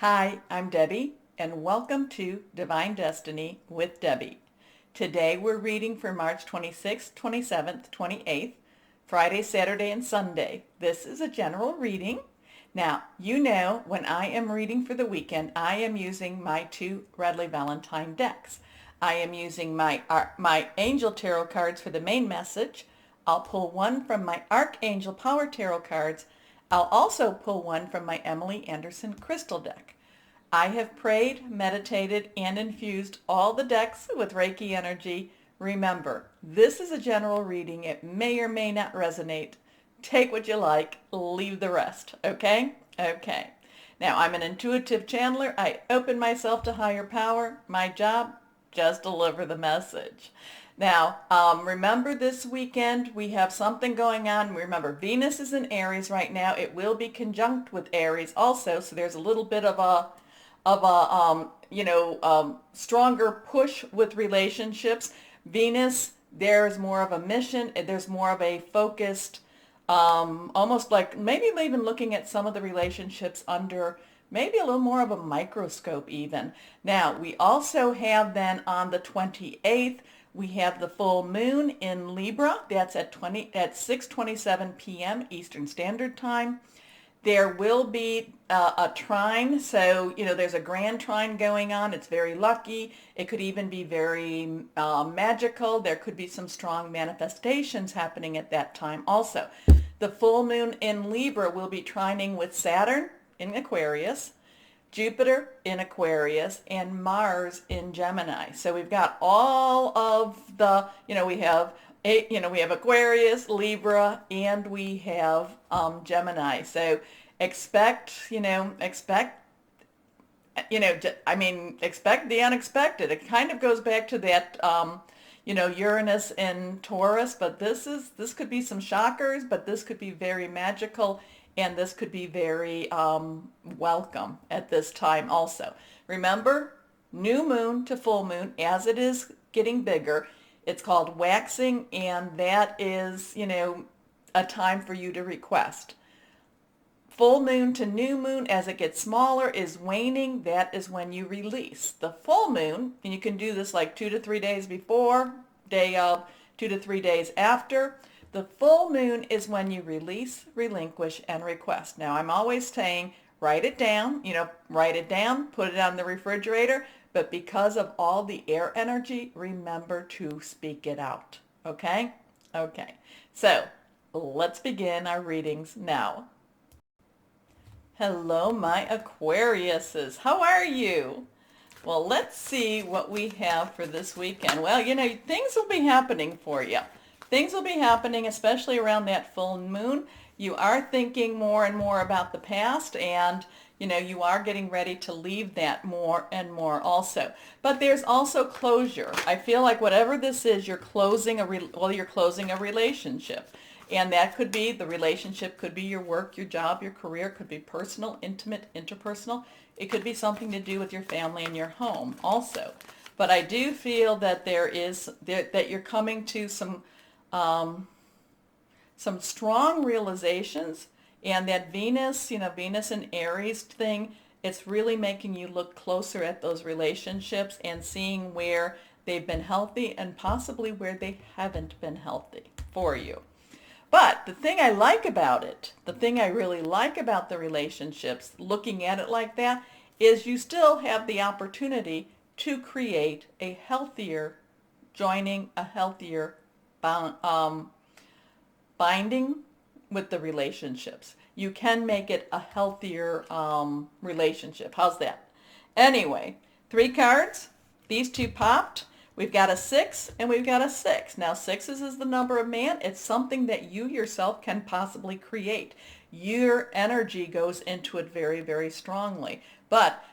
Hi, I'm Debbie, and welcome to Divine Destiny with Debbie. Today we're reading for March 26th, 27th, 28th, Friday, Saturday, and Sunday. This is a general reading. Now, you know when I am reading for the weekend, I am using my two Redley Valentine decks. I am using my Angel Tarot cards for the main message. I'll pull one from my Archangel Power Tarot cards. I'll also pull one from my Emily Anderson Crystal deck. I have prayed, meditated, and infused all the decks with Reiki energy. Remember, this is a general reading. It may or may not resonate. Take what you like, leave the rest, okay? Okay. Now, I'm an intuitive channeler. I open myself to higher power. My job, just deliver the message. Now, remember this weekend we have something going on. Remember, Venus is in Aries right now. It will be conjunct with Aries also, so there's a little bit of a stronger push with relationships. Venus, there's more of a mission. There's more of a focused, almost like maybe even looking at some of the relationships under maybe a little more of a microscope even. Now, we also have then on the 28th, we have the full moon in Libra. That's at 6:27 p.m. Eastern Standard Time. There will be a trine, so there's a grand trine going on. It's very lucky. It could even be very magical. There could be some strong manifestations happening at that time also. The full moon in Libra will be trining with Saturn in Aquarius, Jupiter in Aquarius, and Mars in Gemini. So we've got all of the, we have Aquarius, Libra, and we have Gemini. So expect the unexpected. It kind of goes back to that, Uranus in Taurus, but this could be some shockers, but this could be very magical, and this could be very welcome at this time also. Remember, new moon to full moon, as it is getting bigger, it's called waxing, and that is, a time for you to request. Full moon to new moon, as it gets smaller, is waning. That is when you release. The full moon, and you can do this like 2 to 3 days before, day of, 2 to 3 days after. The full moon is when you release, relinquish, and request. Now, I'm always saying, write it down, put it on the refrigerator, but because of all the air energy, remember to speak it out, okay? Okay, so let's begin our readings now. Hello, my Aquariuses. How are you? Well, let's see what we have for this weekend. Well, things will be happening for you. Things will be happening, especially around that full moon. You are thinking more and more about the past, and you are getting ready to leave that more and more also. But there's also closure. I feel like whatever this is, you're closing you're closing a relationship. And that could be, the relationship could be your work, your job, your career, could be personal, intimate, interpersonal. It could be something to do with your family and your home also. But I do feel that that you're coming to some strong realizations, and that Venus and Aries thing, it's really making you look closer at those relationships and seeing where they've been healthy and possibly where they haven't been healthy for you. But the thing I like about it, the thing I really like about the relationships, looking at it like that, is you still have the opportunity to create a healthier, joining a healthier binding with the relationships. You can make it a healthier relationship. How's that? Anyway, 3 cards. These 2 popped. We've got a 6 and we've got a 6. Now, 6s is the number of man. It's something that you yourself can possibly create. Your energy goes into it very, very strongly. But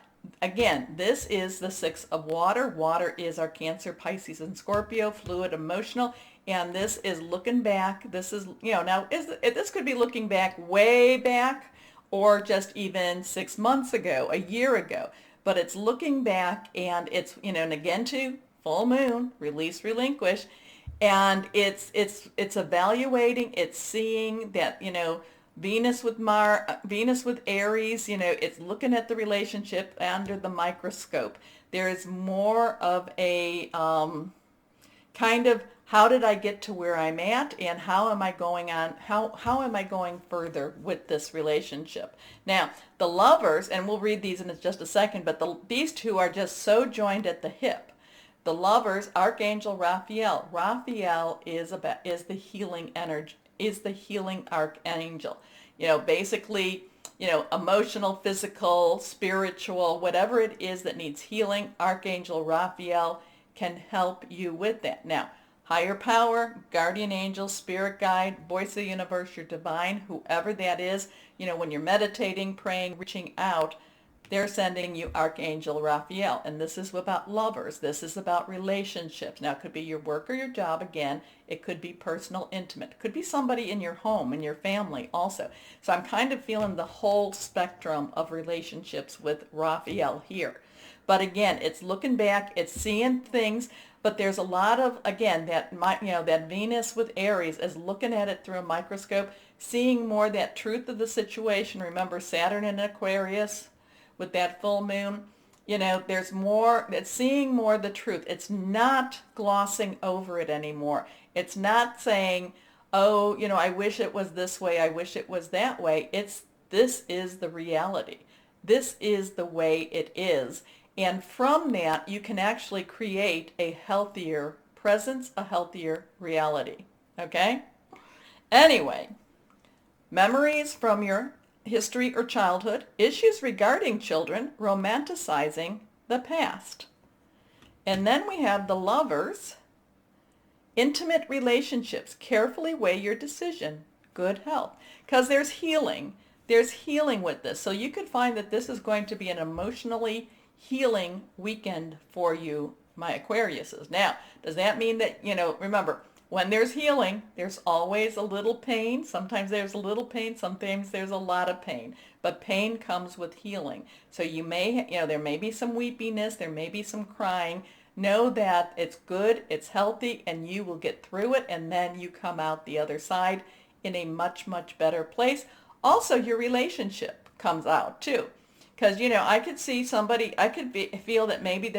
again, this is the 6 of water. Water is our Cancer, Pisces, and Scorpio, fluid, emotional. And this is looking back. This is, this could be looking back, way back, or just even 6 months ago, a year ago. But it's looking back, and it's, and again too, full moon, release, relinquish. And it's evaluating, it's seeing that, Venus with Aries, it's looking at the relationship under the microscope. There is more of a kind of, how did I get to where I'm at, and how am I going on, how am I going further with this relationship? Now, the Lovers, and we'll read these in just a second, but these two are just so joined at the hip. The Lovers, Archangel Raphael. Raphael is the healing energy, is the healing archangel. Basically, emotional, physical, spiritual, whatever it is that needs healing, Archangel Raphael can help you with that. Now, higher power, guardian angel, spirit guide, voice of the universe, your divine, whoever that is, when you're meditating, praying, reaching out, they're sending you Archangel Raphael. And this is about lovers. This is about relationships. Now, it could be your work or your job again. It could be personal, intimate. It could be somebody in your home, in your family also. So I'm kind of feeling the whole spectrum of relationships with Raphael here. But again, it's looking back, it's seeing things, but there's a lot of, again, that Venus with Aries is looking at it through a microscope, seeing more that truth of the situation. Remember Saturn in Aquarius with that full moon? There's more, it's seeing more the truth. It's not glossing over it anymore. It's not saying, oh, I wish it was this way, I wish it was that way. This is the reality. This is the way it is. And from that, you can actually create a healthier presence, a healthier reality. Okay? Anyway, memories from your history or childhood, issues regarding children, romanticizing the past. And then we have the Lovers, intimate relationships, carefully weigh your decision, good health. Because there's healing. There's healing with this. So you could find that this is going to be an emotionally healing weekend for you, my Aquariuses. Now, does that mean that, remember, when there's healing, there's always a little pain. Sometimes there's a little pain, sometimes there's a lot of pain. But pain comes with healing. So you may, there may be some weepiness, there may be some crying. Know that it's good, it's healthy, and you will get through it, and then you come out the other side in a much, much better place. Also, your relationship comes out too. Because, I could see somebody, feel that maybe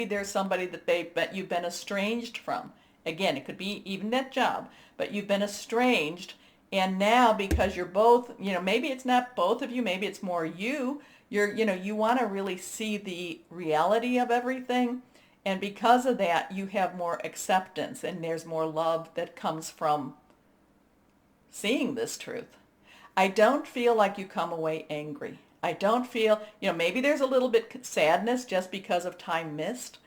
there's somebody that you've been estranged from. Again, it could be even that job, but you've been estranged, and now because you're both, maybe it's not both of you, maybe it's more you, you want to really see the reality of everything, and because of that, you have more acceptance, and there's more love that comes from seeing this truth. I don't feel like you come away angry. I don't feel, maybe there's a little bit sadness just because of time missed,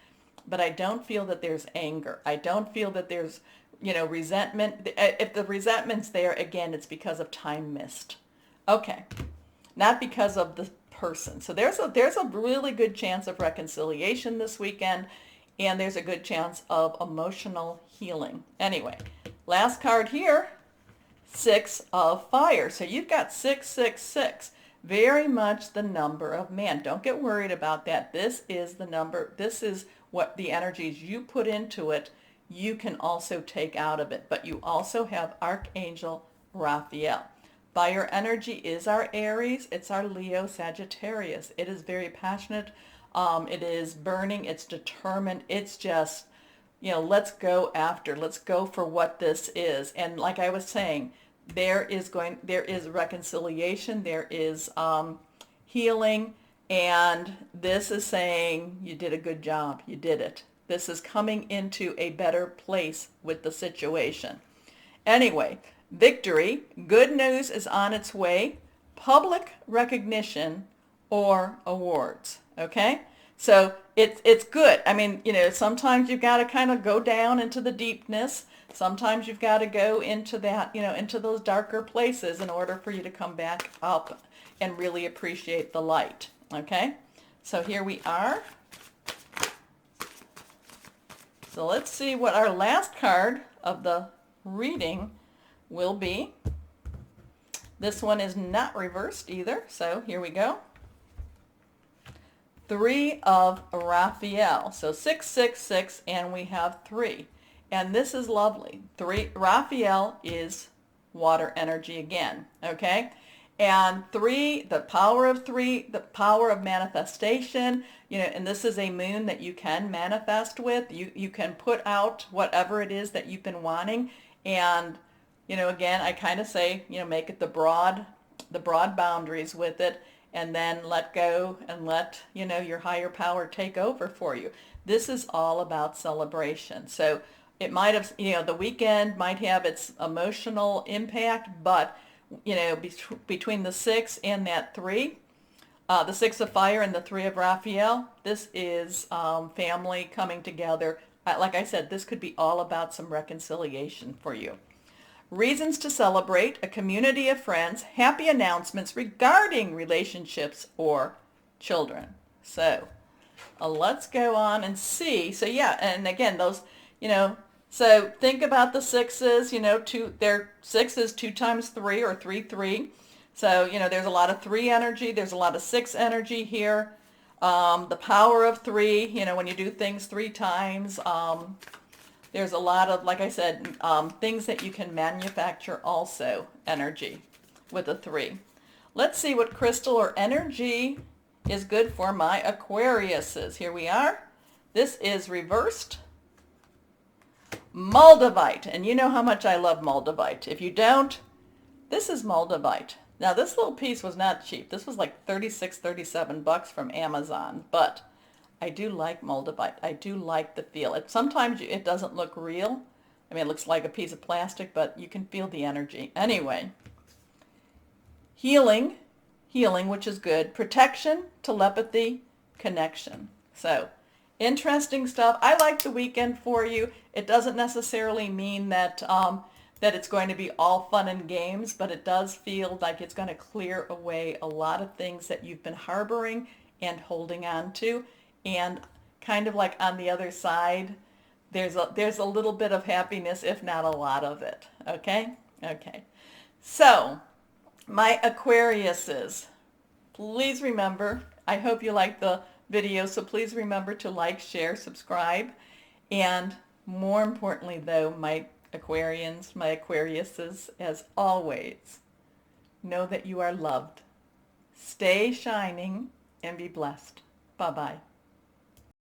but I don't feel that there's anger. I don't feel that there's, resentment. If the resentment's there, again, it's because of time missed. Okay, not because of the person. So there's a really good chance of reconciliation this weekend, and there's a good chance of emotional healing. Anyway, last card here, 6 of Fire. So you've got 666. Very much the number of man. Don't get worried about that. This is the number. This is what the energies you put into it, you can also take out of it. But you also have Archangel Raphael. Fire energy is our Aries. It's our Leo Sagittarius. It is very passionate. It is burning. It's determined. It's just, let's go after. Let's go for what this is. And like I was saying, there is reconciliation, there is healing, and this is saying you did a good job, you did it. This is coming into a better place with the situation. Anyway, victory, good news is on its way, public recognition or awards, okay? So it's good. I mean, sometimes you've got to kind of go down into the deepness. Sometimes you've got to go into that, into those darker places in order for you to come back up and really appreciate the light. Okay? So here we are. So let's see what our last card of the reading will be. This one is not reversed either. So here we go. 3 of Raphael. So 666, and we have 3. And this is lovely. Raphael is water energy again, okay? And 3, the power of 3, the power of manifestation, and this is a moon that you can manifest with. You can put out whatever it is that you've been wanting. And, again, I kind of say, make it the broad boundaries with it, and then let go and let, your higher power take over for you. This is all about celebration. So it might have, the weekend might have its emotional impact, but between the 6 and that 3, the 6 of fire and the 3 of Raphael, this is family coming together. Like I said, this could be all about some reconciliation for you. Reasons to celebrate: a community of friends, happy announcements regarding relationships or children. So let's go on and see. So yeah, and again, those, so think about the 6s, they're 6s 2 times 3 or 3, 3. So, there's a lot of 3 energy. There's a lot of 6 energy here. The power of 3, when you do things 3 times, there's a lot of, like I said, things that you can manufacture also, energy with a 3. Let's see what crystal or energy is good for my Aquariuses. Here we are. This is reversed Moldavite. And you know how much I love Moldavite. If you don't, this is Moldavite. Now, this little piece was not cheap. This was like 36, 37 bucks from Amazon, but I do like Moldavite. I do like the feel. Sometimes it doesn't look real. I mean, it looks like a piece of plastic, but you can feel the energy. Anyway, healing, which is good. Protection, telepathy, connection. So, interesting stuff. I like the weekend for you. It doesn't necessarily mean that that it's going to be all fun and games, but it does feel like it's going to clear away a lot of things that you've been harboring and holding on to. And kind of like on the other side, there's a little bit of happiness, if not a lot of it. Okay? Okay. So, my Aquariuses, please remember, I hope you like the video, so please remember to like, share, subscribe, and more importantly though, my Aquarians, my Aquariuses, as always, know that you are loved. Stay shining and be blessed. Bye-bye.